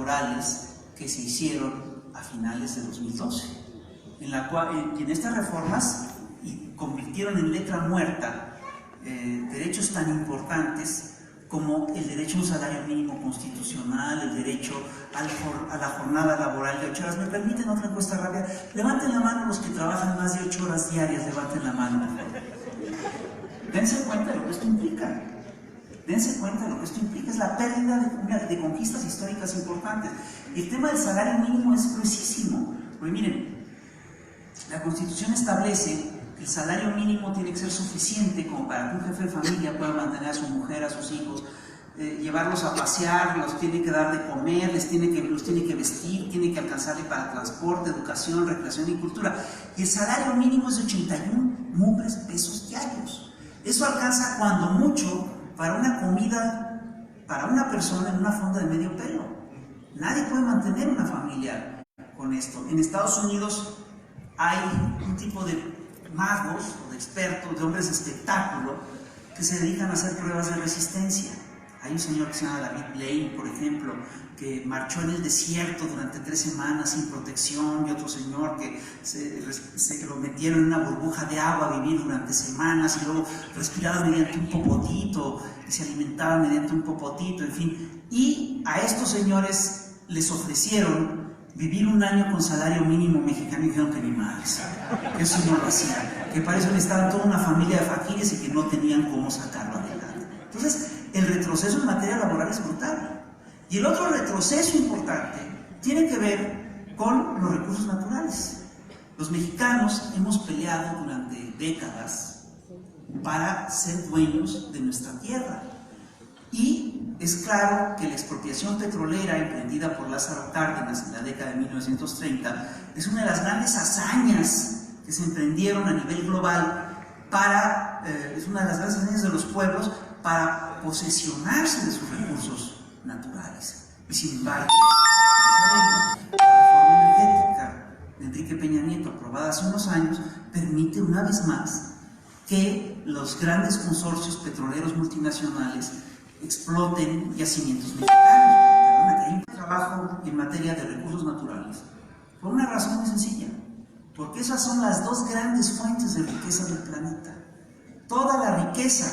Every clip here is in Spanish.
laborales que se hicieron a finales de 2012, en estas reformas convirtieron en letra muerta derechos tan importantes como el derecho a un salario mínimo constitucional, el derecho a la jornada laboral de 8 horas. ¿Me permiten otra encuesta rápida? Levanten la mano los que trabajan más de 8 horas diarias, levanten la mano. Dense cuenta de lo que esto implica. Dense cuenta de lo que esto implica. Es la pérdida de conquistas históricas importantes. Y el tema del salario mínimo es gruesísimo. Porque miren, la Constitución establece que el salario mínimo tiene que ser suficiente como para que un jefe de familia pueda mantener a su mujer, a sus hijos, llevarlos a pasear, los tiene que dar de comer, los tiene que vestir, tiene que alcanzarle para transporte, educación, recreación y cultura. Y el salario mínimo es de 81 mugres pesos diarios. Eso alcanza cuando mucho para una comida para una persona en una fonda de medio pelo. Nadie puede mantener una familia con esto. En Estados Unidos hay un tipo de magos o de expertos, de hombres de espectáculo, que se dedican a hacer pruebas de resistencia. Hay un señor que se llama David Blaine, por ejemplo, que marchó en el desierto durante 3 semanas sin protección, y otro señor que lo metieron en una burbuja de agua a vivir durante semanas y luego respiraba mediante un popotito y se alimentaba mediante un popotito, en fin. Y a estos señores les ofrecieron vivir 1 año con salario mínimo mexicano y dijeron que ni madres, que eso no lo hacían, que para eso estaban toda una familia de faquires y que no tenían cómo sacarlo adelante. Entonces, el retroceso en materia laboral es brutal. Y el otro retroceso importante tiene que ver con los recursos naturales. Los mexicanos hemos peleado durante décadas para ser dueños de nuestra tierra. Y es claro que la expropiación petrolera emprendida por Lázaro Cárdenas en la década de 1930 es una de las grandes hazañas que se emprendieron a nivel global es una de las grandes hazañas de los pueblos para posesionarse de sus recursos naturales. Y sin embargo, sabemos, la reforma energética de Enrique Peña Nieto, aprobada hace unos años, permite una vez más que los grandes consorcios petroleros multinacionales exploten yacimientos mexicanos. Hay un trabajo en materia de recursos naturales por una razón muy sencilla, porque esas son las 2 grandes fuentes de riqueza del planeta. Toda la riqueza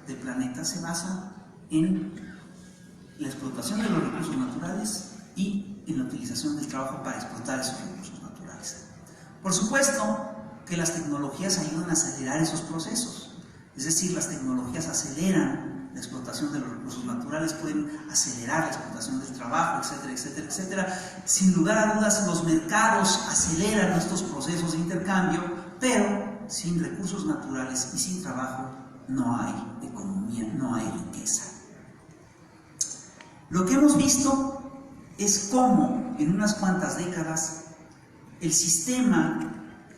del planeta se basa en la explotación de los recursos naturales y en la utilización del trabajo para explotar esos recursos naturales. Por supuesto que las tecnologías ayudan a acelerar esos procesos, es decir, las tecnologías aceleran la explotación de los recursos naturales, pueden acelerar la explotación del trabajo, etcétera, etcétera, etcétera. Sin lugar a dudas, los mercados aceleran estos procesos de intercambio, pero sin recursos naturales y sin trabajo no hay economía, no hay riqueza. Lo que hemos visto es cómo en unas cuantas décadas el sistema,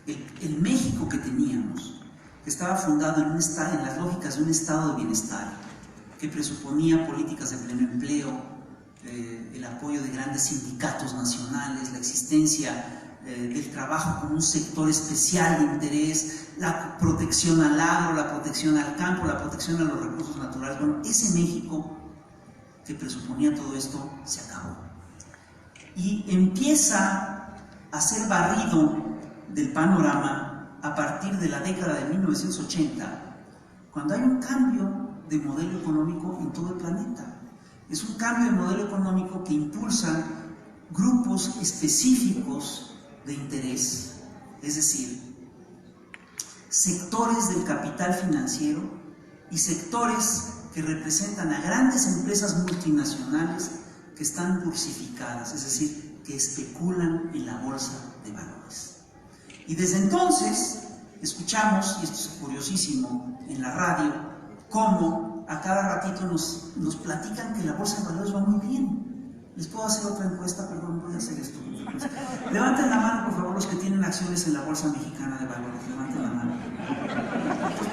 el México que teníamos, que estaba fundado en las lógicas de un estado de bienestar, que presuponía políticas de pleno empleo, el apoyo de grandes sindicatos nacionales, la existencia del trabajo como un sector especial de interés, la protección al agro, la protección al campo, la protección a los recursos naturales. Bueno, ese México que presuponía todo esto se acabó. Y empieza a ser barrido del panorama a partir de la década de 1980, cuando hay un cambio de modelo económico en todo el planeta. Es un cambio de modelo económico que impulsa grupos específicos de interés, es decir, sectores del capital financiero y sectores que representan a grandes empresas multinacionales que están bursificadas, es decir, que especulan en la bolsa de valores. Y desde entonces escuchamos, y esto es curiosísimo, en la radio, cómo a cada ratito nos platican que la bolsa de valores va muy bien. ¿Les puedo hacer otra encuesta? Perdón, voy a hacer esto. Levanten la mano, por favor, los que tienen acciones en la Bolsa Mexicana de Valores. Levanten la mano.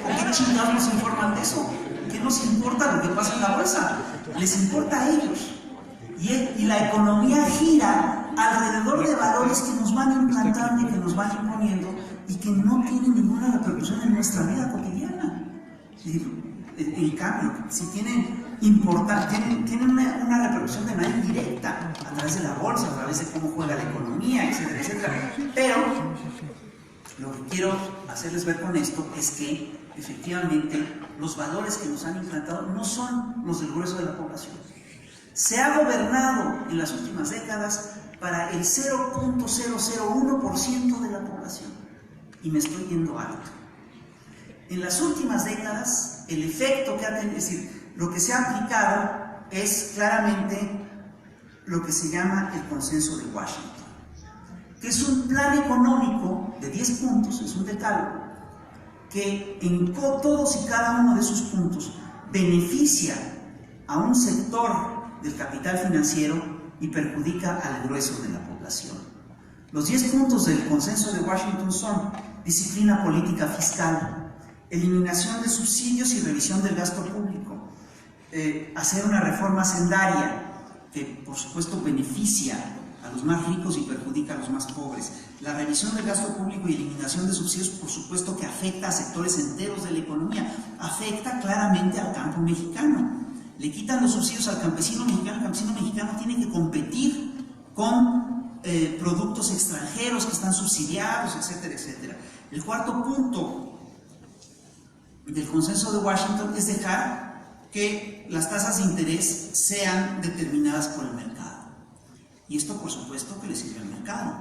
¿Por qué chingados nos informan de eso? ¿Qué nos importa lo que pasa en la bolsa? Les importa a ellos. Y la economía gira alrededor de valores que nos van implantando y que nos van imponiendo y que no tienen ninguna repercusión en nuestra vida cotidiana. En cambio, si tienen una repercusión de manera indirecta a través de la bolsa, a través de cómo juega la economía, etcétera, etcétera. Pero lo que quiero hacerles ver con esto es que efectivamente los valores que nos han implantado no son los del grueso de la población. Se ha gobernado en las últimas décadas para el 0.001% de la población, y me estoy yendo alto. En las últimas décadas, el efecto que ha tenido, es decir, lo que se ha aplicado es claramente lo que se llama el Consenso de Washington, que es un plan económico de 10 puntos, es un decálogo, que en todos y cada uno de sus puntos beneficia a un sector del capital financiero y perjudica al grueso de la población. Los 10 puntos del Consenso de Washington son: disciplina política fiscal, eliminación de subsidios y revisión del gasto público, hacer una reforma hacendaria que por supuesto beneficia a los más ricos y perjudica a los más pobres, la revisión del gasto público y eliminación de subsidios, por supuesto que afecta a sectores enteros de la economía, afecta claramente al campo mexicano. Le quitan los subsidios al campesino mexicano. El campesino mexicano tiene que competir con productos extranjeros que están subsidiados, etcétera, etcétera. El cuarto punto del Consenso de Washington es dejar que las tasas de interés sean determinadas por el mercado. Y esto, por supuesto, que le sirve al mercado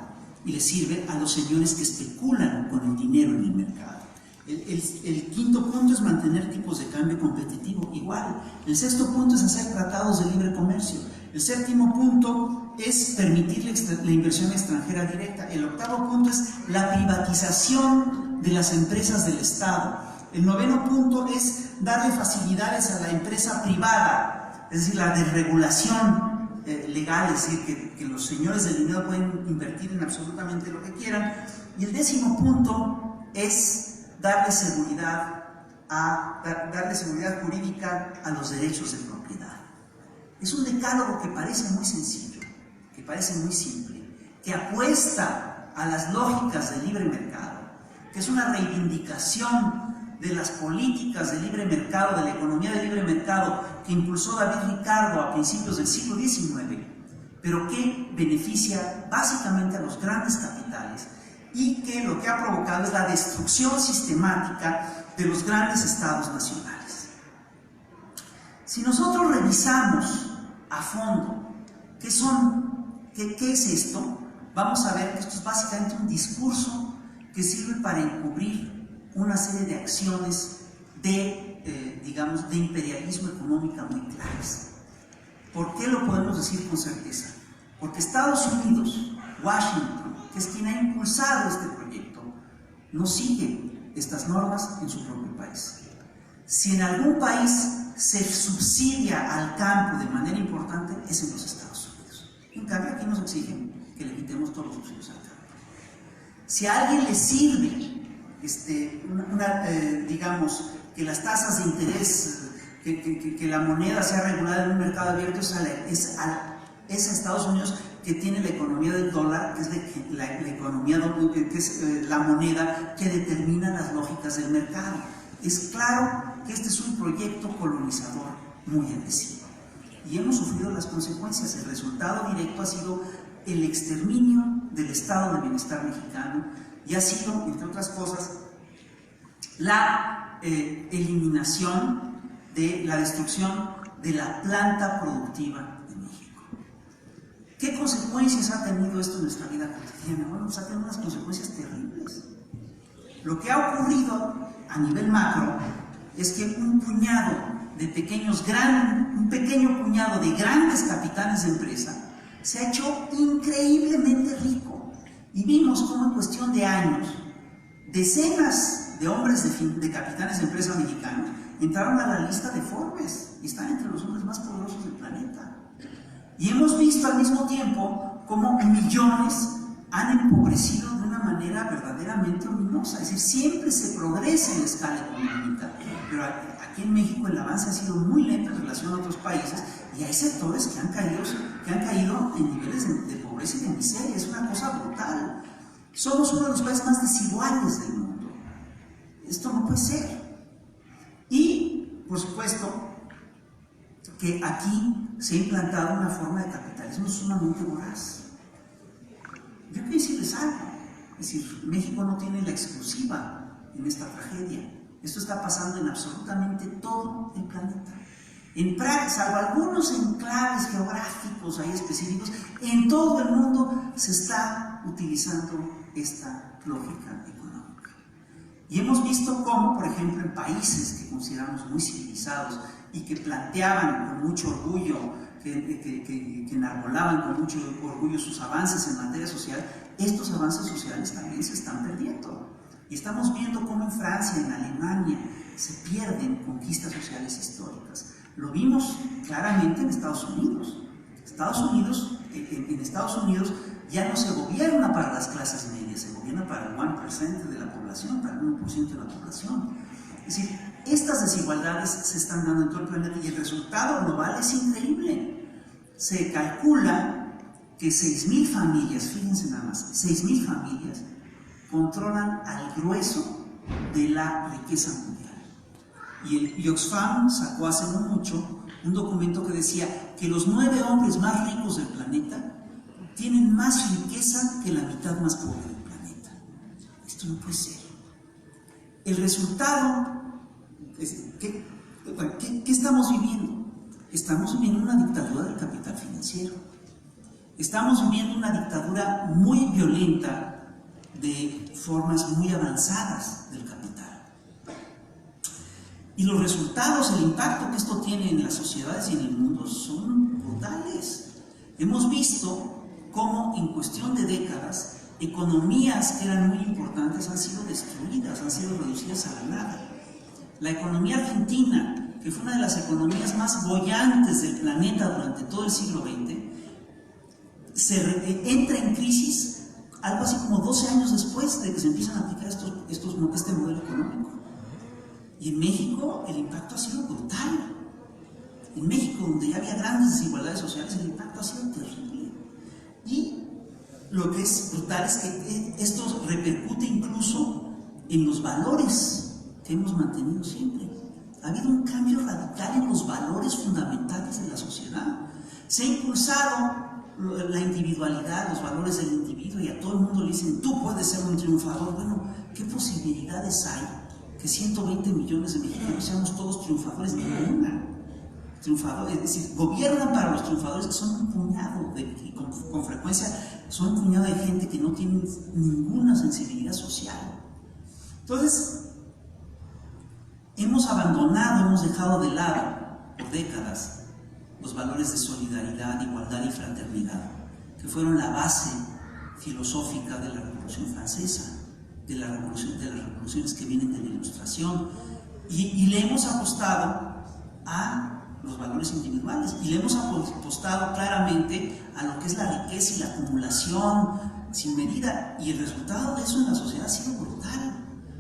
y le sirve a los señores que especulan con el dinero en el mercado. El quinto punto es mantener tipos de cambio competitivo igual. El sexto punto es hacer tratados de libre comercio. El séptimo punto es permitir la inversión extranjera directa. El octavo punto es la privatización de las empresas del Estado. El noveno punto es darle facilidades a la empresa privada, es decir, la desregulación legal, es decir, que los señores del dinero pueden invertir en absolutamente lo que quieran. Y el décimo punto es darle seguridad jurídica a los derechos de propiedad. Es un decálogo que parece muy sencillo, que parece muy simple, que apuesta a las lógicas del libre mercado, que es una reivindicación de las políticas de libre mercado, de la economía de libre mercado que impulsó David Ricardo a principios del siglo XIX, pero que beneficia básicamente a los grandes capitales y que lo que ha provocado es la destrucción sistemática de los grandes estados nacionales. Si nosotros revisamos a fondo qué es esto, vamos a ver que esto es básicamente un discurso que sirve para encubrir una serie de acciones de imperialismo económico muy claras. ¿Por qué lo podemos decir con certeza? Porque Estados Unidos, Washington, que es quien ha impulsado este proyecto, no sigue estas normas en su propio país. Si en algún país se subsidia al campo de manera importante, es en los Estados Unidos. En cambio, aquí nos exigen que le quitemos todos los subsidios al campo. Si a alguien le sirve que las tasas de interés, que la moneda sea regulada en un mercado abierto, es a Estados Unidos, que tiene la economía del dólar, que es la moneda que determina las lógicas del mercado. Es claro que este es un proyecto colonizador muy agresivo y hemos sufrido las consecuencias. El resultado directo ha sido el exterminio del estado de bienestar mexicano y ha sido, entre otras cosas, la eliminación de la destrucción de la planta productiva de México. ¿Qué consecuencias ha tenido esto en nuestra vida cotidiana? Bueno, pues ha tenido unas consecuencias terribles. Lo que ha ocurrido a nivel macro es que un pequeño puñado de grandes capitales de empresa se ha hecho increíblemente rico. Y vimos cómo en cuestión de años, decenas de hombres de capitanes de empresas mexicanos entraron a la lista de Forbes y están entre los hombres más poderosos del planeta. Y hemos visto al mismo tiempo cómo millones han empobrecido de una manera verdaderamente ominosa. Es decir, siempre se progresa en la escala económica, pero aquí en México el avance ha sido muy lento en relación a otros países y hay sectores que han caído en niveles de pobreza y de miseria. Es una cosa brutal. Somos uno de los países más desiguales del mundo. Esto no puede ser. Y Por supuesto que aquí se ha implantado una forma de capitalismo sumamente voraz. Yo quiero decirles algo, es decir, México no tiene la exclusiva en esta tragedia. Esto está pasando en absolutamente todo el planeta. Salvo algunos enclaves geográficos ahí específicos, en todo el mundo se está utilizando esta lógica económica. Y hemos visto cómo, por ejemplo, en países que consideramos muy civilizados y que planteaban con mucho orgullo, que enarbolaban con mucho orgullo sus avances en materia social, estos avances sociales también se están perdiendo. Y estamos viendo cómo en Francia, en Alemania, se pierden conquistas sociales históricas. Lo vimos claramente en Estados Unidos. En Estados Unidos ya no se gobierna para las clases medias, se gobierna para el 1% de la población, para el 1% de la población. Es decir, estas desigualdades se están dando en todo el planeta y el resultado global es increíble. Se calcula que 6.000 familias, fíjense nada más, 6.000 familias controlan al grueso de la riqueza mundial. Y Oxfam sacó hace no mucho un documento que decía que los 9 hombres más ricos del planeta tienen más riqueza que la mitad más pobre del planeta. Esto no puede ser. El resultado es ¿qué estamos viviendo? Estamos viviendo una dictadura del capital financiero. Estamos viviendo una dictadura muy violenta de formas muy avanzadas del capital. Y los resultados, el impacto que esto tiene en las sociedades y en el mundo son brutales. Hemos visto cómo en cuestión de décadas economías que eran muy importantes han sido destruidas, han sido reducidas a la nada. La economía argentina, que fue una de las economías más bollantes del planeta durante todo el siglo XX, entra en crisis algo así como 12 años después de que se empiezan a aplicar este modelo económico. Y en México el impacto ha sido brutal. En México, donde ya había grandes desigualdades sociales, el impacto ha sido terrible. Y lo que es brutal es que esto repercute incluso en los valores que hemos mantenido siempre. Ha habido un cambio radical en los valores fundamentales de la sociedad. Se ha impulsado la individualidad, los valores del individuo, y a todo el mundo le dicen, tú puedes ser un triunfador. Bueno, ¿qué posibilidades hay que 120 millones de mexicanos seamos todos triunfadores? Ninguna. Triunfadores, es decir, gobiernan para los triunfadores, que son un puñado, y con frecuencia son un puñado de gente que no tiene ninguna sensibilidad social. Entonces, hemos abandonado, hemos dejado de lado por décadas los valores de solidaridad, igualdad y fraternidad, que fueron la base filosófica de la Revolución Francesa, de las revoluciones que vienen de la Ilustración, y le hemos apostado a los valores individuales, y le hemos apostado claramente a lo que es la riqueza y la acumulación sin medida, y el resultado de eso en la sociedad ha sido brutal,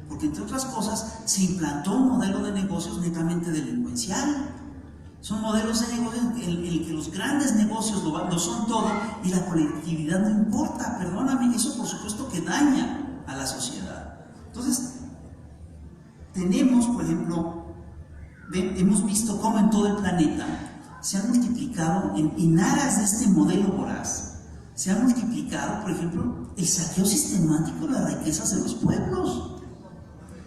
porque entre otras cosas se implantó un modelo de negocios netamente delincuencial. Son modelos de negocios en el que los grandes negocios lo son todo y la colectividad no importa. Perdóname, eso por supuesto que daña a la sociedad. Entonces, tenemos, por ejemplo, hemos visto cómo en todo el planeta se han multiplicado, en aras de este modelo voraz, se ha multiplicado, por ejemplo, el saqueo sistemático de las riquezas de los pueblos.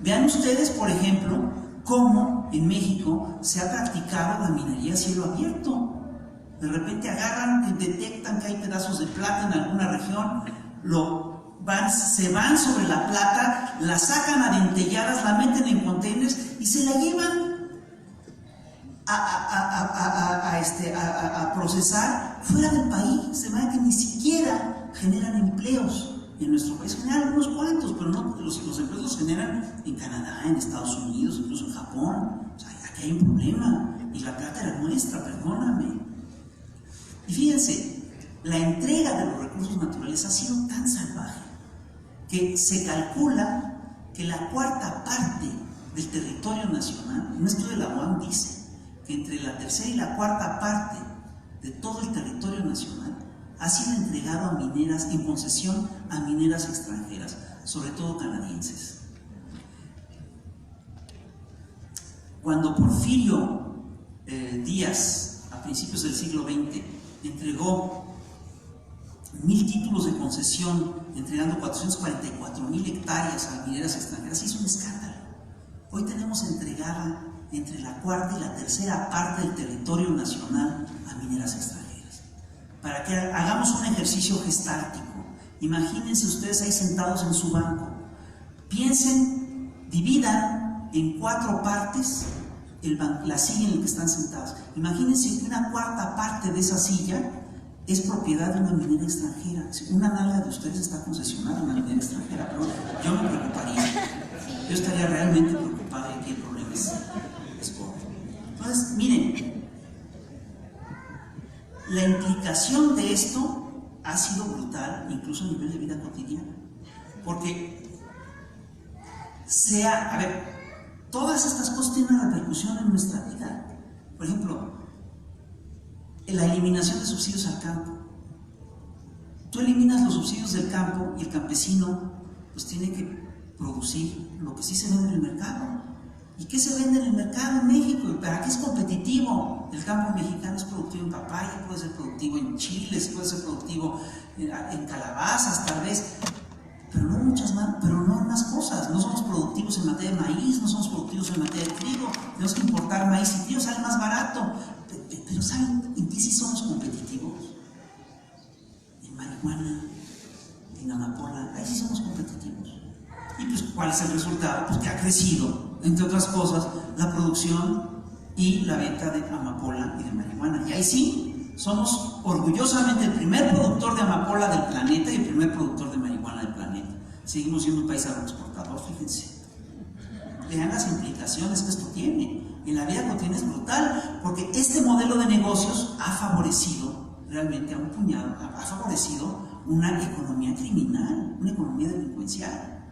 Vean ustedes, por ejemplo, cómo en México se ha practicado la minería a cielo abierto. De repente agarran, detectan que hay pedazos de plata en alguna región, se van sobre la plata, la sacan a dentelladas, la meten en containers y se la llevan a procesar fuera del país, de manera que ni siquiera generan empleos. En nuestro país generan unos cuantos, pero no, los empleos los generan en Canadá, en Estados Unidos, incluso en Japón. O sea, aquí hay un problema, y la plata era nuestra, perdóname. Y fíjense, la entrega de los recursos naturales ha sido tan salvaje que se calcula que la 1/4 parte del territorio nacional, un estudio de la UAM dice que entre la 1/3 y la 1/4 parte de todo el territorio nacional ha sido entregado a mineras, en concesión a mineras extranjeras, sobre todo canadienses. Cuando Porfirio Díaz, a principios del siglo XX, entregó 1000 títulos de concesión, entregando 444,000 hectáreas a mineras extranjeras, hizo un escándalo. Hoy tenemos entregada entre la cuarta y la tercera parte del territorio nacional a mineras extranjeras. Para que hagamos un ejercicio gestáltico, imagínense ustedes ahí sentados en su banco, piensen, dividan en 4 partes la silla en la que están sentados. Imagínense que una cuarta parte de esa silla es propiedad de una minera extranjera. Una nalga de ustedes está concesionada a una minera extranjera, pero yo me preocuparía. Yo estaría realmente preocupado de que el problema es pobre. Entonces, miren, la implicación de esto ha sido brutal, incluso a nivel de vida cotidiana. Porque todas estas cosas tienen una repercusión en nuestra vida. Por ejemplo, la eliminación de subsidios al campo. Tú eliminas los subsidios del campo y el campesino pues tiene que producir lo que sí se vende en el mercado. ¿Y qué se vende en el mercado en México? ¿Y para qué es competitivo? El campo mexicano es productivo en papaya, puede ser productivo en chiles, puede ser productivo en calabazas tal vez, pero no muchas más, pero no en más cosas. No somos productivos en materia de maíz, no somos productivos en materia de trigo, tenemos que importar maíz y trigo, sale más barato. Pero ¿saben en qué sí somos competitivos? En marihuana, en amapola, ahí sí somos competitivos. Y pues, ¿cuál es el resultado? Pues que ha crecido, entre otras cosas, la producción y la venta de amapola y de marihuana. Y ahí sí, somos orgullosamente el primer productor de amapola del planeta y el primer productor de marihuana del planeta. Seguimos siendo un país agroexportador, fíjense. Vean las implicaciones que esto tiene. En la vida cotidiana es brutal, porque este modelo de negocios ha favorecido realmente a un puñado, ha favorecido una economía criminal, una economía delincuencial.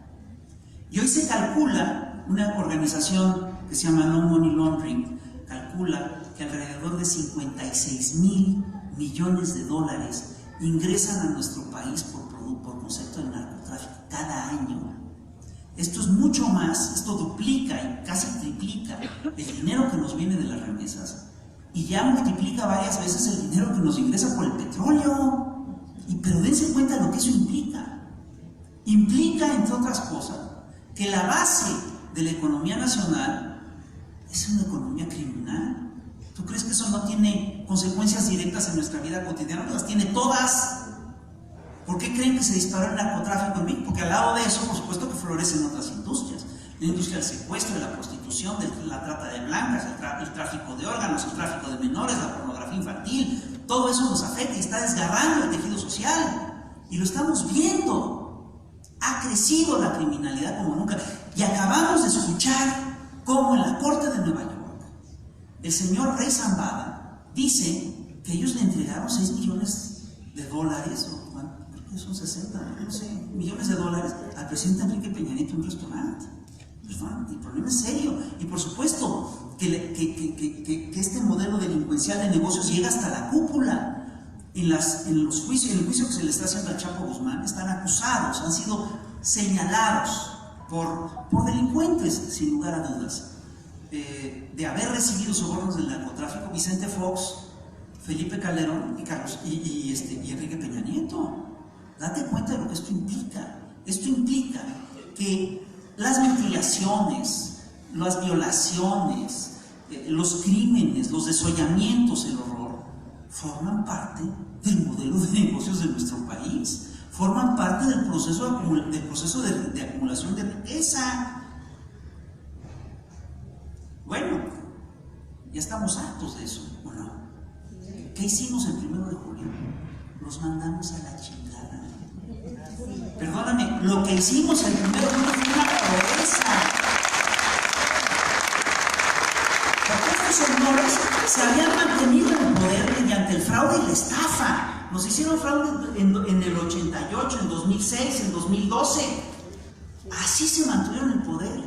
Y hoy se calcula, una organización que se llama No Money Laundering, calcula que alrededor de 56,000 millones de dólares ingresan a nuestro país por concepto de narcotráfico cada año. Esto es mucho más, esto duplica y casi triplica el dinero que nos viene de las remesas y ya multiplica varias veces el dinero que nos ingresa por el petróleo. Pero dense cuenta de lo que eso implica. Implica, entre otras cosas, que la base de la economía nacional es una economía criminal. ¿Tú crees que eso no tiene consecuencias directas en nuestra vida cotidiana? Las tiene todas. ¿Por qué creen que se disparó el narcotráfico en México? Porque al lado de eso, por supuesto que florecen otras industrias. La industria del secuestro, de la prostitución, de la trata de blancas, el tráfico de órganos, el tráfico de menores, la pornografía infantil. Todo eso nos afecta y está desgarrando el tejido social. Y lo estamos viendo. Ha crecido la criminalidad como nunca. Y acabamos de escuchar cómo en la Corte de Nueva York el señor Rey Zambada dice que ellos le entregaron 6 millones de dólares, o creo que son 60, no sé, millones de dólares al presidente Enrique Peña Nieto en un restaurante. El problema es serio. Y por supuesto que este modelo delincuencial de negocios llega hasta la cúpula. En el juicio que se le está haciendo al Chapo Guzmán, están acusados, han sido señalados por delincuentes, sin lugar a dudas, de haber recibido sobornos del narcotráfico Vicente Fox, Felipe Calderón y Enrique Peña Nieto. Date cuenta de lo que esto implica. Esto implica que las mutilaciones, las violaciones, los crímenes, los desollamientos, el horror, forman parte del modelo de negocios de nuestro país, forman parte del proceso de acumulación de riqueza. Bueno, ya estamos hartos de eso, ¿o no? ¿Qué hicimos el 1 de julio? Los mandamos a la chingada. Perdóname, lo que hicimos el 1 de julio fue una pobreza. Porque estos señores se habían mantenido en el poder mediante el fraude y la estafa. Nos hicieron fraude en el 88, en 2006, en 2012. Así se mantuvieron en el poder.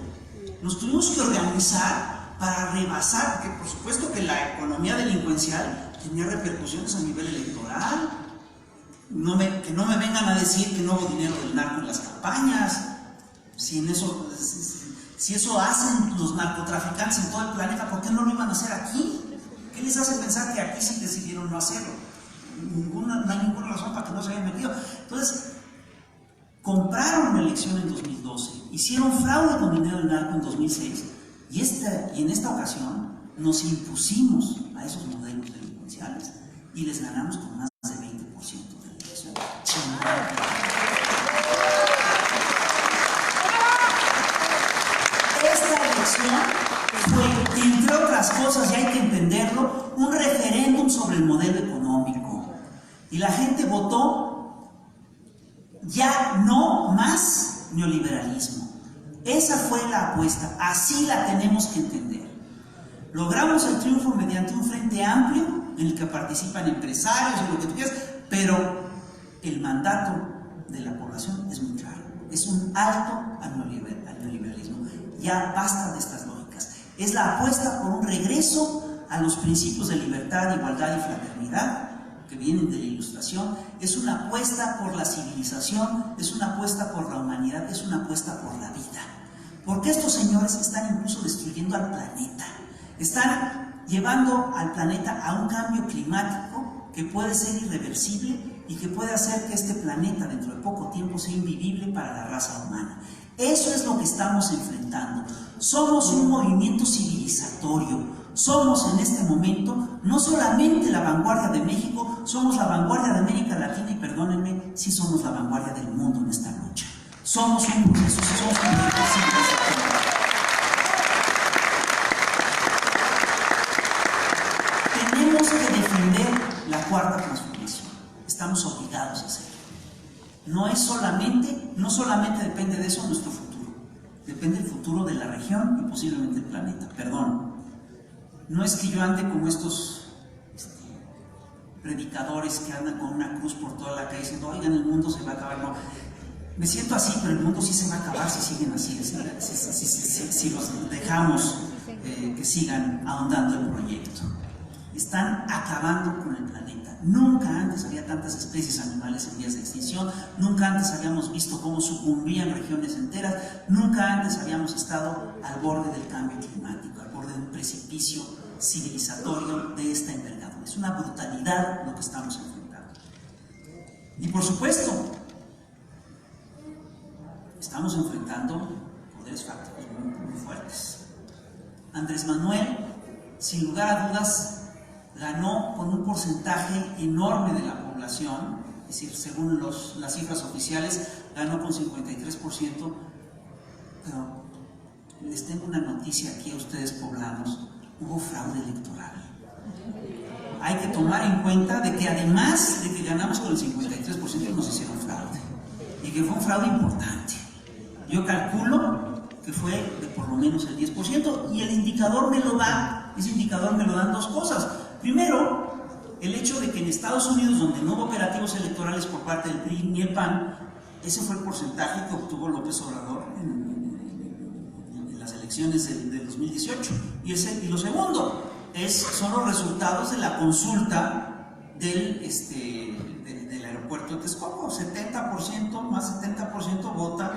Nos tuvimos que organizar para rebasar, porque por supuesto que la economía delincuencial tenía repercusiones a nivel electoral. Que no me vengan a decir que no hubo dinero del narco en las campañas. Si en eso Si eso hacen los narcotraficantes en todo el planeta, ¿por qué no lo iban a hacer aquí? ¿Qué les hace pensar que aquí sí decidieron no hacerlo? No hay ninguna razón para que no se hayan metido. Entonces, compraron una elección en 2012, hicieron fraude con dinero del narco en 2006, y en esta ocasión nos impusimos a esos modelos delincuenciales y les ganamos con más de 20% de la elección. Esta elección fue, entre otras cosas, y hay que entenderlo, un referéndum sobre el modelo económico. Y la gente votó ya no más neoliberalismo. Esa fue la apuesta, así la tenemos que entender. Logramos el triunfo mediante un frente amplio en el que participan empresarios y lo que tú quieras, pero el mandato de la población es muy claro, es un alto al neoliberalismo. Ya basta de estas lógicas. Es la apuesta por un regreso a los principios de libertad, igualdad y fraternidad que vienen de la Ilustración. Es una apuesta por la civilización, es una apuesta por la humanidad, es una apuesta por la vida. Porque estos señores están incluso destruyendo al planeta. Están llevando al planeta a un cambio climático que puede ser irreversible y que puede hacer que este planeta dentro de poco tiempo sea invivible para la raza humana. Eso es lo que estamos enfrentando. Somos un movimiento civilizatorio. Somos en este momento no solamente la vanguardia de México, somos la vanguardia de América Latina y perdónenme, sí somos la vanguardia del mundo en esta lucha. Somos un proceso, somos un movimiento civilizatorio. Tenemos que defender la cuarta transformación. Estamos obligados a hacerlo. No solamente depende de eso nuestro futuro. Depende del futuro de la región y posiblemente del planeta. Perdón. No es que yo ande como estos predicadores que andan con una cruz por toda la calle diciendo, oigan, el mundo se va a acabar. No. Me siento así, pero el mundo sí se va a acabar si siguen así, si los dejamos que sigan ahondando el proyecto. Están acabando con el planeta. Nunca antes había tantas especies animales en vías de extinción, nunca antes habíamos visto cómo sucumbían regiones enteras, nunca antes habíamos estado al borde del cambio climático, al borde de un precipicio civilizatorio de esta envergadura. Es una brutalidad lo que estamos enfrentando. Y por supuesto, estamos enfrentando poderes fácticos muy fuertes. Andrés Manuel, sin lugar a dudas, ganó con un porcentaje enorme de la población, es decir, según las cifras oficiales, ganó con 53%, pero les tengo una noticia aquí a ustedes poblanos, hubo fraude electoral. Hay que tomar en cuenta de que además de que ganamos con el 53%, nos hicieron fraude, y que fue un fraude importante. Yo calculo que fue de por lo menos el 10%, y el indicador me lo da, ese indicador me lo dan dos cosas. Primero, el hecho de que en Estados Unidos, donde no hubo operativos electorales por parte del PRI ni el PAN, ese fue el porcentaje que obtuvo López Obrador en las elecciones del 2018. Y lo segundo, son los resultados de la consulta del aeropuerto de Texcoco. 70%, más 70% vota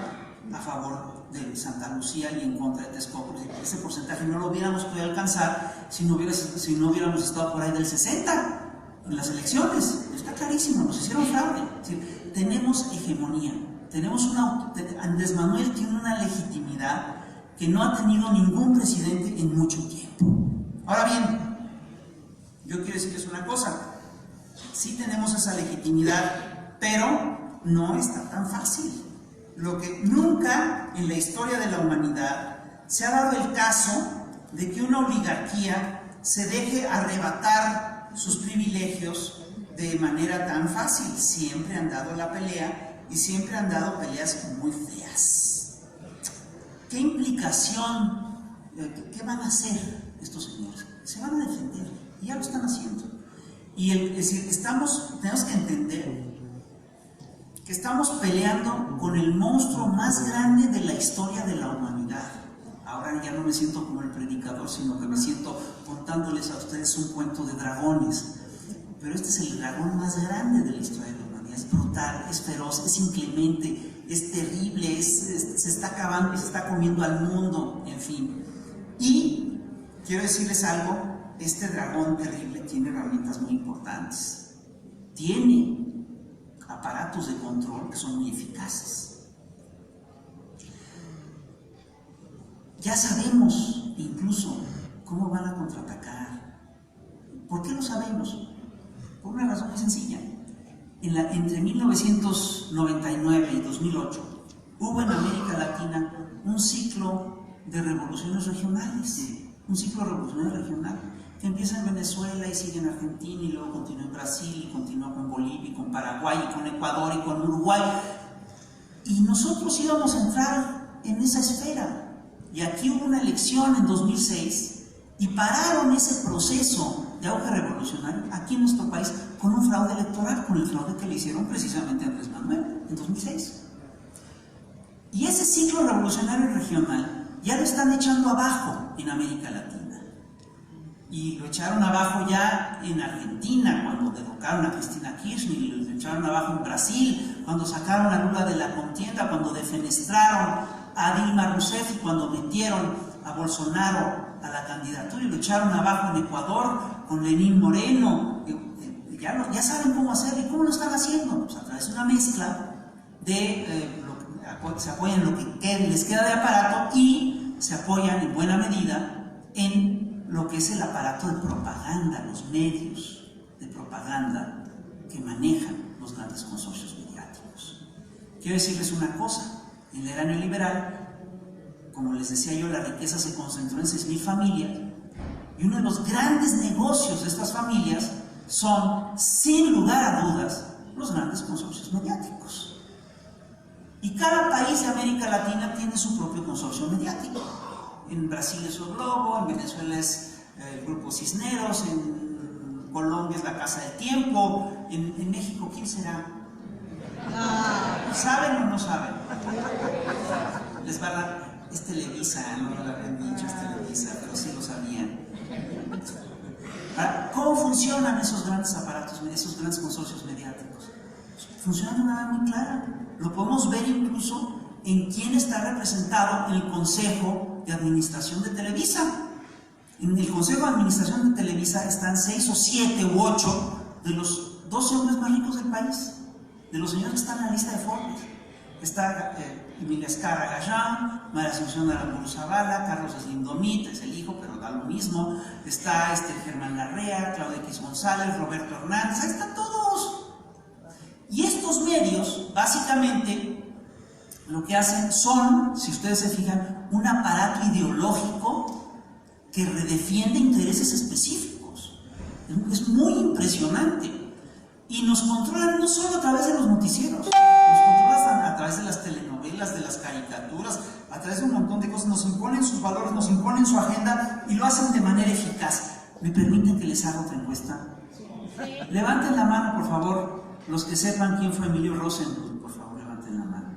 a favor de Santa Lucía y en contra de Texcoco. Ese porcentaje no lo hubiéramos podido alcanzar si no hubiéramos estado por ahí del 60 en las elecciones. Está clarísimo, nos hicieron fraude. Es decir, tenemos hegemonía, Andrés Manuel tiene una legitimidad que no ha tenido ningún presidente en mucho tiempo. Ahora bien, yo quiero decirles una cosa, sí tenemos esa legitimidad, pero no está tan fácil. Lo que nunca en la historia de la humanidad se ha dado el caso de que una oligarquía se deje arrebatar sus privilegios de manera tan fácil. Siempre han dado la pelea y siempre han dado peleas muy feas. ¿Qué implicación? ¿Qué van a hacer estos señores? Se van a defender y ya lo están haciendo. Y es decir, tenemos que entender que estamos peleando con el monstruo más grande de la historia de la humanidad. Ahora ya no me siento como el predicador, sino que me siento contándoles a ustedes un cuento de dragones. Pero este es el dragón más grande de la historia de la humanidad. es brutal, es feroz, es inclemente, es terrible, se está acabando y se está comiendo al mundo, en fin. Y quiero decirles algo, este dragón terrible tiene herramientas muy importantes. Tiene aparatos de control que son muy eficaces. Ya sabemos incluso cómo van a contraatacar. ¿Por qué lo sabemos? Por una razón muy sencilla. Entre 1999 y 2008 hubo en América Latina un ciclo de revoluciones regionales, un ciclo revolucionario regional que empieza en Venezuela y sigue en Argentina y luego continúa en Brasil y continúa con Bolivia y con Paraguay y con Ecuador y con Uruguay, y nosotros íbamos a entrar en esa esfera. Y aquí hubo una elección en 2006 y pararon ese proceso de auge revolucionario aquí en nuestro país con un fraude electoral, con el fraude que le hicieron precisamente a Andrés Manuel en 2006. Y ese ciclo revolucionario regional ya lo están echando abajo en América Latina. Y lo echaron abajo ya en Argentina cuando derrocaron a Cristina Kirchner, y lo echaron abajo en Brasil cuando sacaron a Lula de la contienda, cuando defenestraron a Dilma Rousseff y cuando metieron a Bolsonaro a la candidatura, y lo echaron abajo en Ecuador con Lenín Moreno. Ya saben cómo hacerlo. ¿Y cómo lo están haciendo? Pues a través de una mezcla de se apoyan en lo que les queda de aparato y se apoyan en buena medida en lo que es el aparato de propaganda, los medios de propaganda que manejan los grandes consorcios mediáticos. Quiero decirles una cosa: en la era neoliberal, como les decía yo, la riqueza se concentró en 6.000 familias, y uno de los grandes negocios de estas familias son, sin lugar a dudas, los grandes consorcios mediáticos. Y cada país de América Latina tiene su propio consorcio mediático. En Brasil es O Globo, en Venezuela es el Grupo Cisneros, en Colombia es la Casa del Tiempo, en México, ¿quién será? ¿Saben o no saben? Les va a dar, es Televisa, no lo habían dicho, es Televisa, pero sí lo sabían. ¿Cómo funcionan esos grandes aparatos, esos grandes consorcios mediáticos? Funcionan de una manera muy clara. Lo podemos ver incluso en quién está representado en el Consejo de Administración de Televisa. En el Consejo de Administración de Televisa están 6 o 7 u 8 de los 12 hombres más ricos del país, de los señores que están en la lista de Forbes. Está Emilia Escarra Gallán, María Asunción Aramburu Zavala, Carlos Slim Domit, es el hijo, pero da lo mismo. Está Germán Larrea, Claudia X González, Roberto Hernández, ahí están todos. Y estos medios, básicamente, lo que hacen son, si ustedes se fijan, un aparato ideológico que redefiende intereses específicos. Es muy impresionante. Y nos controlan no solo a través de los noticieros, nos controlan a través de las telenovelas, de las caricaturas, a través de un montón de cosas. Nos imponen sus valores, nos imponen su agenda y lo hacen de manera eficaz. ¿Me permiten que les haga otra encuesta? Levanten la mano, por favor, los que sepan quién fue Emilio Rosenbluth. Por favor, levanten la mano.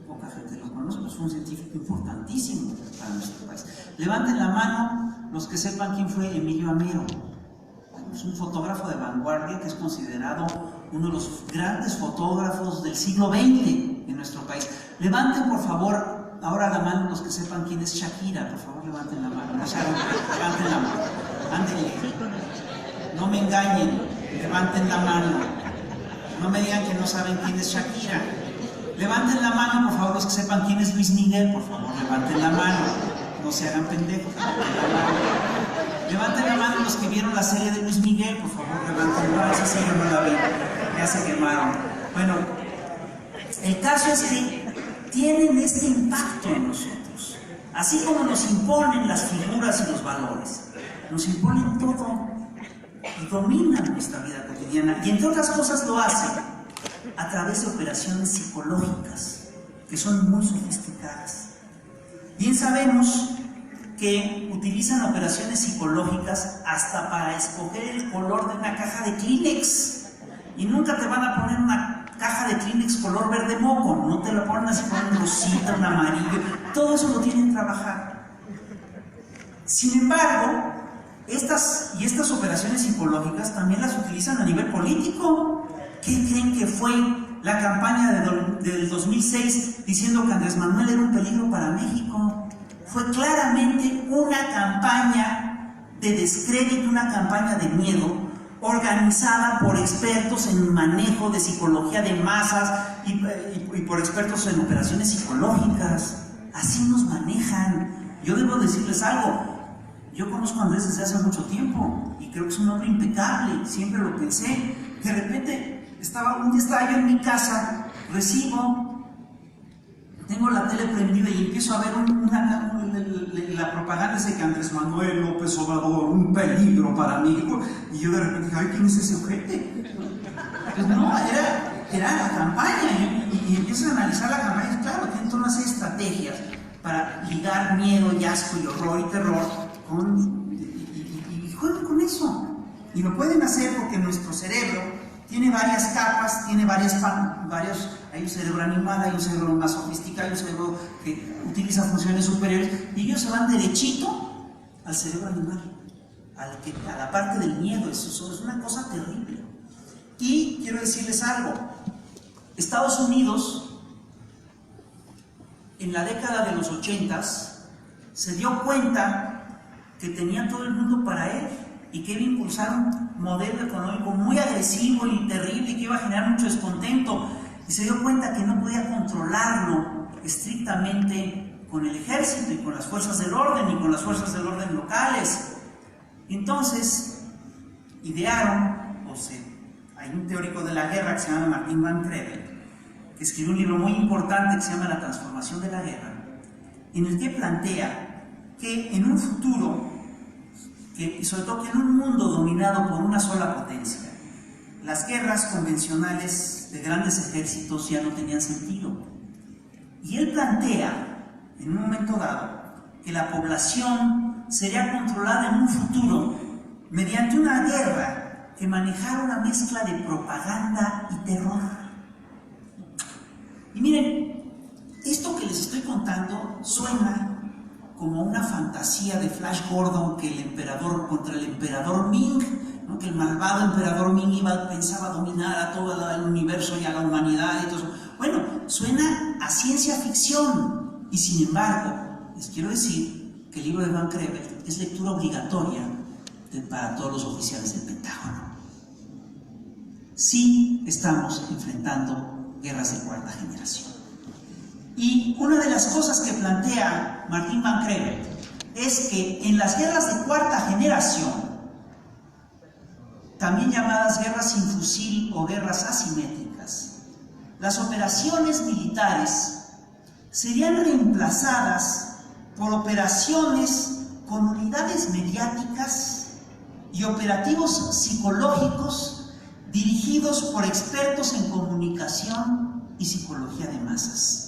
Poca gente lo conoce, pero fue un científico importantísimo para nuestro país. Levanten la mano los que sepan quién fue Emilio Amero. Es un fotógrafo de vanguardia que es considerado uno de los grandes fotógrafos del siglo XX en nuestro país. Levanten, por favor, ahora la mano los que sepan quién es Shakira. Por favor, levanten la mano. Levanten la mano. Ándenle. No me engañen. Levanten la mano. No me digan que no saben quién es Shakira. Levanten la mano, por favor, los que sepan quién es Luis Miguel. Por favor, levanten la mano. No se hagan pendejos. Levanten la mano los que vieron la serie de Luis Miguel, por favor, levanten la mano. Esa serie no la vi, ya se quemaron. Bueno, el caso es que tienen este impacto en nosotros. Así como nos imponen las figuras y los valores, nos imponen todo y dominan nuestra vida cotidiana. Y entre otras cosas lo hacen a través de operaciones psicológicas, que son muy sofisticadas. Bien sabemos que utilizan operaciones psicológicas hasta para escoger el color de una caja de Kleenex. Y nunca te van a poner una caja de Kleenex color verde moco, no te lo ponen así con un rosita, un amarillo, todo eso lo tienen que trabajar. Sin embargo, estas operaciones psicológicas también las utilizan a nivel político. ¿Qué creen que fue la campaña del 2006 diciendo que Andrés Manuel era un peligro para México? Fue claramente una campaña de descrédito, una campaña de miedo, organizada por expertos en manejo de psicología de masas y por expertos en operaciones psicológicas. Así nos manejan. Yo debo decirles algo. Yo conozco a Andrés desde hace mucho tiempo y creo que es un hombre impecable, siempre lo pensé. De repente, un día estaba yo en mi casa, tengo la tele prendida y empiezo a ver la propaganda de que Andrés Manuel López Obrador, un peligro para México. Y yo de repente dije, ay, ¿quién es ese ojete? Pues no, era la campaña. Y empiezo a analizar la campaña y claro, tienen todas una serie de estrategias para ligar miedo y asco y horror y terror y juegan con eso. Y lo pueden hacer porque nuestro cerebro tiene varias capas, tiene hay un cerebro animal, hay un cerebro más sofisticado, hay un cerebro que utiliza funciones superiores, y ellos se van derechito al cerebro animal, a la parte del miedo. Eso es una cosa terrible. Y quiero decirles algo, Estados Unidos, en la década de los 80s, se dio cuenta que tenía todo el mundo para él y que iba a impulsar un modelo económico muy agresivo y terrible y que iba a generar mucho descontento, y se dio cuenta que no podía controlarlo estrictamente con el ejército y con las fuerzas del orden y con las fuerzas del orden locales. Entonces idearon, hay un teórico de la guerra que se llama Martin Van Crevel, que escribió un libro muy importante que se llama La transformación de la guerra, en el que plantea que en un futuro, y sobre todo que en un mundo dominado por una sola potencia, las guerras convencionales de grandes ejércitos ya no tenían sentido. Y él plantea, en un momento dado, que la población sería controlada en un futuro mediante una guerra que manejara una mezcla de propaganda y terror. Y miren, esto que les estoy contando suena como una fantasía de Flash Gordon contra el emperador Ming, ¿no? Que el malvado emperador Ming pensaba dominar a todo el universo y a la humanidad y todo eso. Bueno, suena a ciencia ficción, y sin embargo, les quiero decir que el libro de Van Crevel es lectura obligatoria para todos los oficiales del Pentágono. Sí estamos enfrentando guerras de cuarta generación. Y una de las cosas que plantea Martin Van Crevel es que en las guerras de cuarta generación, también llamadas guerras sin fusil o guerras asimétricas, las operaciones militares serían reemplazadas por operaciones con unidades mediáticas y operativos psicológicos dirigidos por expertos en comunicación y psicología de masas.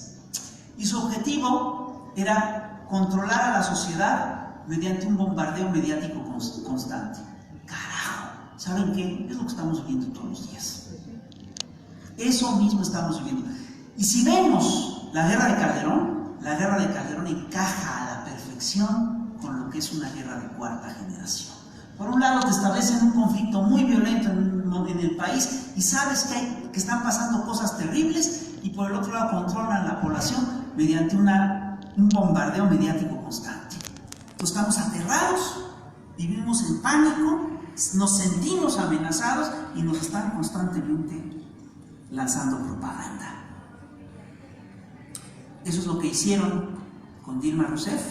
Y su objetivo era controlar a la sociedad mediante un bombardeo mediático constante. ¡Carajo! ¿Saben qué? Es lo que estamos viviendo todos los días. Eso mismo estamos viviendo. Y si vemos la guerra de Calderón encaja a la perfección con lo que es una guerra de cuarta generación. Por un lado, te establecen un conflicto muy violento en el país y sabes que están pasando cosas terribles, y por el otro lado controlan la población mediante un bombardeo mediático constante. Entonces estamos aterrados, vivimos en pánico, nos sentimos amenazados y nos están constantemente lanzando propaganda. Eso es lo que hicieron con Dilma Rousseff,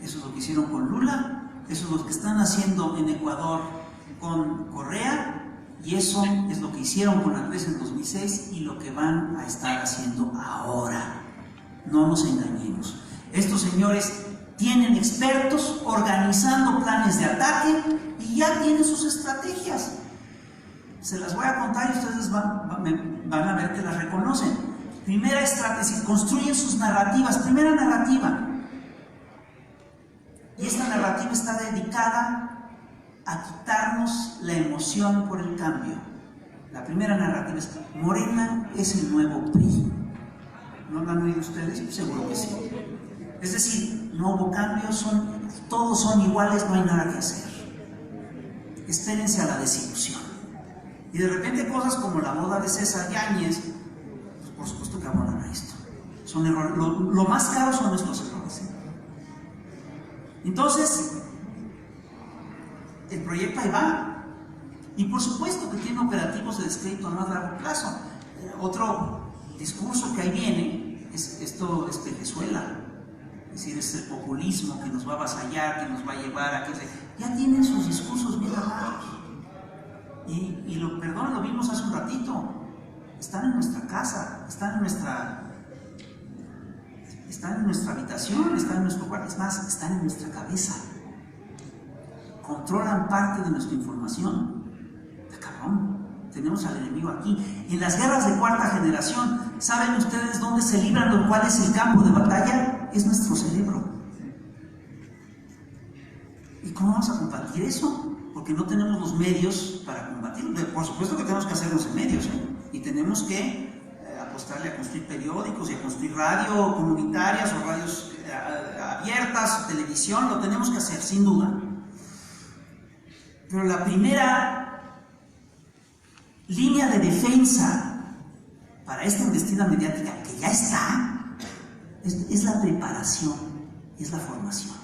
eso es lo que hicieron con Lula, eso es lo que están haciendo en Ecuador con Correa, y eso es lo que hicieron con Andrés en 2006 y lo que van a estar haciendo ahora. No nos engañemos. Estos señores tienen expertos organizando planes de ataque y ya tienen sus estrategias. Se las voy a contar y ustedes van a ver que las reconocen. Primera estrategia, construyen sus narrativas. Primera narrativa. Y esta narrativa está dedicada a quitarnos la emoción por el cambio. La primera narrativa es: Morena es el nuevo PRI. ¿No lo han oído ustedes? Seguro que sí. Es decir, no hubo cambio, todos son iguales, no hay nada que hacer. Espérense a la desilusión. Y de repente cosas como la boda de César Yáñez, pues por supuesto que abonan a esto. Son errores. Lo más caro son nuestros errores. Entonces, el proyecto ahí va. Y por supuesto que tiene operativos de descrédito a más largo plazo. Otro discurso que ahí viene es esto es Venezuela. Es decir, es el populismo que nos va a avasallar, que nos va a llevar a que ya tienen sus discursos bien armados. Y lo vimos hace un ratito. Están en nuestra casa, están en nuestra habitación, están en nuestro cuarto, es más, están en nuestra cabeza. Controlan parte de nuestra información. Está cabrón. Tenemos al enemigo aquí. En las guerras de cuarta generación, ¿saben ustedes dónde se libran o cuál es el campo de batalla? Es nuestro cerebro. ¿Y cómo vamos a combatir eso? Porque no tenemos los medios para combatirlo. Por supuesto que tenemos que hacernos en medios, y tenemos que apostarle a construir periódicos y a construir radio comunitarias o radios abiertas, televisión, lo tenemos que hacer, sin duda. Pero la primera línea de defensa para esta embestida mediática que ya está es la preparación, es la formación.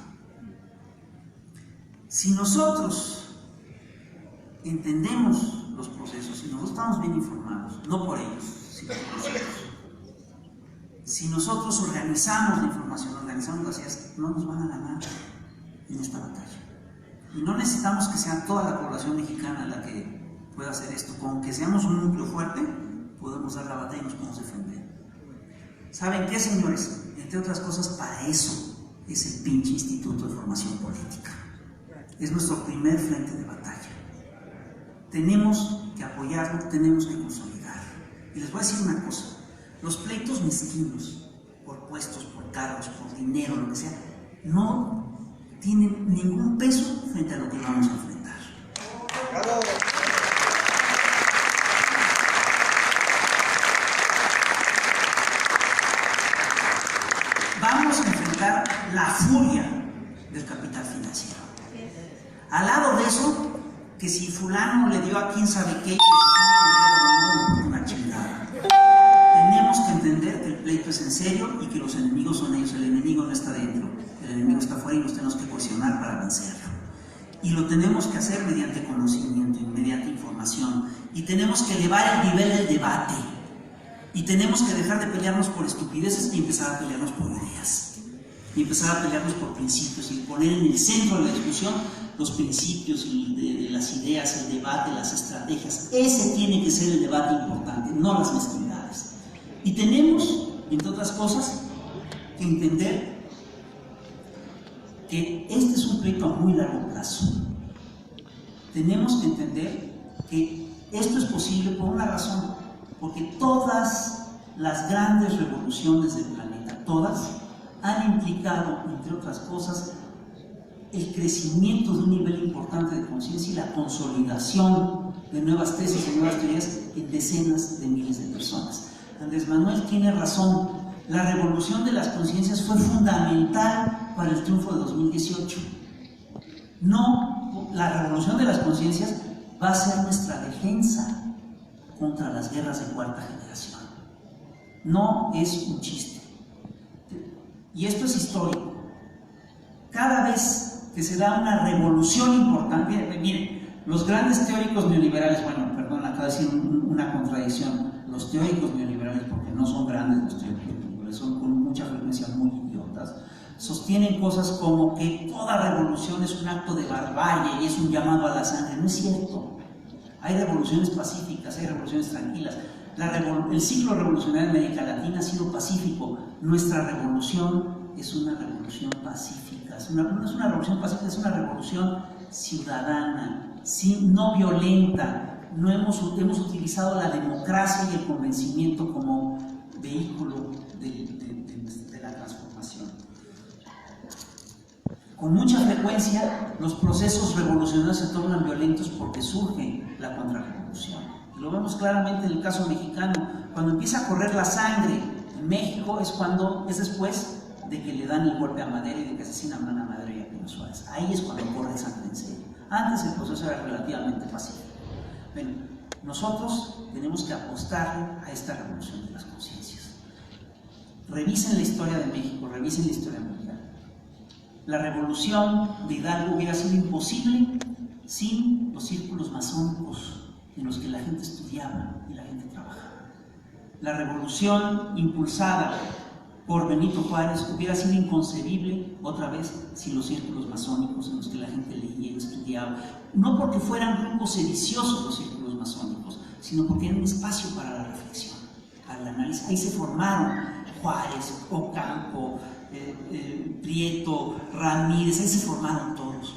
Si nosotros entendemos los procesos, si nosotros estamos bien informados, no por ellos, sino por nosotros, si nosotros organizamos la información, organizamos las ideas, no nos van a ganar en esta batalla. Y no necesitamos que sea toda la población mexicana la que pueda hacer esto. Con que seamos un núcleo fuerte, podemos dar la batalla y nos podemos defender. ¿Saben qué, señores? Entre otras cosas, para eso es el pinche Instituto de Formación Política. Es nuestro primer frente de batalla. Tenemos que apoyarlo, tenemos que consolidarlo. Y les voy a decir una cosa: los pleitos mezquinos, por puestos, por cargos, por dinero, lo que sea, no tienen ningún peso frente a lo que vamos a enfrentar. ¡Bravo! Vamos a enfrentar la furia del capital financiero. Al lado de eso, que si fulano le dio a quién sabe qué, una chingada. Tenemos que entender que el pleito es en serio y que los enemigos son ellos. El enemigo no está dentro, el enemigo está afuera y nos tenemos que cohesionar para vencerlo. Y lo tenemos que hacer mediante conocimiento y mediante información. Y tenemos que elevar el nivel del debate. Y tenemos que dejar de pelearnos por estupideces y empezar a pelearnos por ideas. Y empezar a pelearnos por principios y poner en el centro de la discusión los principios de las ideas, el debate, las estrategias. Ese tiene que ser el debate importante, no las mezquindades. Y tenemos, entre otras cosas, que entender que este es un proyecto a muy largo plazo. Tenemos que entender que esto es posible por una razón, porque todas las grandes revoluciones del planeta, todas, han implicado, entre otras cosas, el crecimiento de un nivel importante de conciencia y la consolidación de nuevas tesis y nuevas teorías en decenas de miles de personas. Andrés Manuel tiene razón. La revolución de las conciencias fue fundamental para el triunfo de 2018. No, la revolución de las conciencias va a ser nuestra defensa contra las guerras de cuarta generación. No es un chiste. Y esto es histórico. Cada vez que se da una revolución importante, miren, los grandes teóricos neoliberales, bueno, perdón, acabo de decir una contradicción, los teóricos neoliberales, porque no son grandes los teóricos neoliberales, son con mucha frecuencia muy idiotas, sostienen cosas como que toda revolución es un acto de barbarie y es un llamado a la sangre. No es cierto. Hay revoluciones pacíficas, hay revoluciones tranquilas. El ciclo revolucionario en América Latina ha sido pacífico. Nuestra revolución es una revolución pacífica. No es una revolución pacífica, es una revolución ciudadana, no violenta. No hemos utilizado la democracia y el convencimiento como vehículo de la transformación. Con mucha frecuencia los procesos revolucionarios se tornan violentos porque surge la contrarrevolución. Lo vemos claramente en el caso mexicano. Cuando empieza a correr la sangre en México es después de que le dan el golpe a Madero y de que asesinan a Ana Madero y a Pino Suárez. Ahí es cuando corre sangre en serio. Antes el proceso era relativamente pacífico. Bueno, Nosotros tenemos que apostar a esta revolución de las conciencias. Revisen la historia de México, revisen la historia mundial. La revolución de Hidalgo hubiera sido imposible sin los círculos masónicos en los que la gente estudiaba y la gente trabajaba. La revolución impulsada por Benito Juárez hubiera sido inconcebible otra vez sin los círculos masónicos en los que la gente leía y estudiaba. No porque fueran grupos sediciosos los círculos masónicos, sino porque era un espacio para la reflexión, para el análisis. Ahí se formaron Juárez, Ocampo, Prieto, Ramírez, ahí se formaron todos.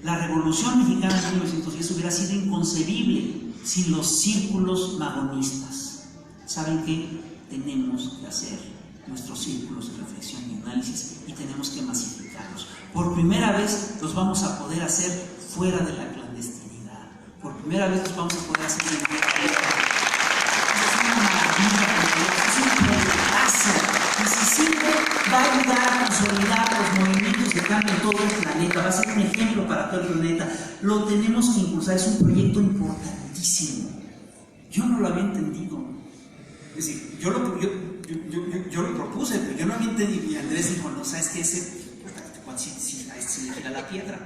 La Revolución Mexicana de 1910 hubiera sido inconcebible sin los círculos magonistas. ¿Saben qué? Tenemos que hacer nuestros círculos de reflexión y análisis y tenemos que masificarlos. Por primera vez los vamos a poder hacer fuera de la clandestinidad. Por primera vez los vamos a poder hacer en la es una maravilla, es un proyectazo. Y va a ayudar a consolidar los movimientos de cambio en todo el planeta, va a ser un ejemplo para todo el planeta. Lo tenemos que impulsar, es un proyecto importantísimo. Yo no lo había entendido. Es decir, yo lo propuse, pero yo no había entendido. Y Andrés dijo, no, ¿sabes qué? Si le gira la piedra.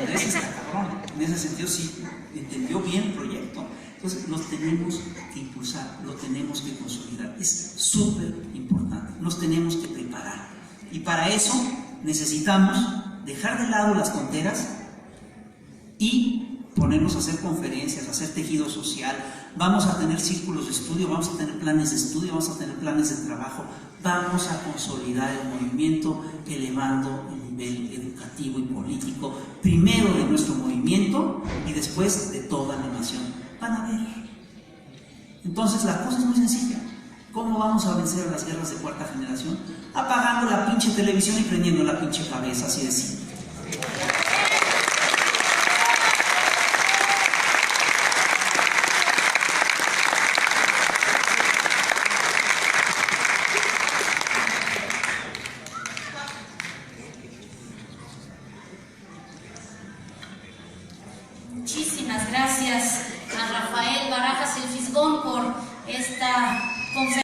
Andrés está cabrón. En ese sentido sí entendió bien el proyecto. Entonces los tenemos que impulsar, lo tenemos que consolidar. Es súper importante. Nos tenemos que preparar. Y para eso necesitamos dejar de lado las tonteras y ponernos a hacer conferencias, a hacer tejido social. Vamos a tener círculos de estudio, vamos a tener planes de estudio, vamos a tener planes de trabajo. Vamos a consolidar el movimiento elevando el nivel educativo y político, primero de nuestro movimiento y después de toda la nación. Van a ver. Entonces la cosa es muy sencilla. ¿Cómo vamos a vencer a las guerras de cuarta generación? Apagando la pinche televisión y prendiendo la pinche cabeza, así de simple. Muchísimas gracias a Rafael Barajas el Fisgón por esta conferencia.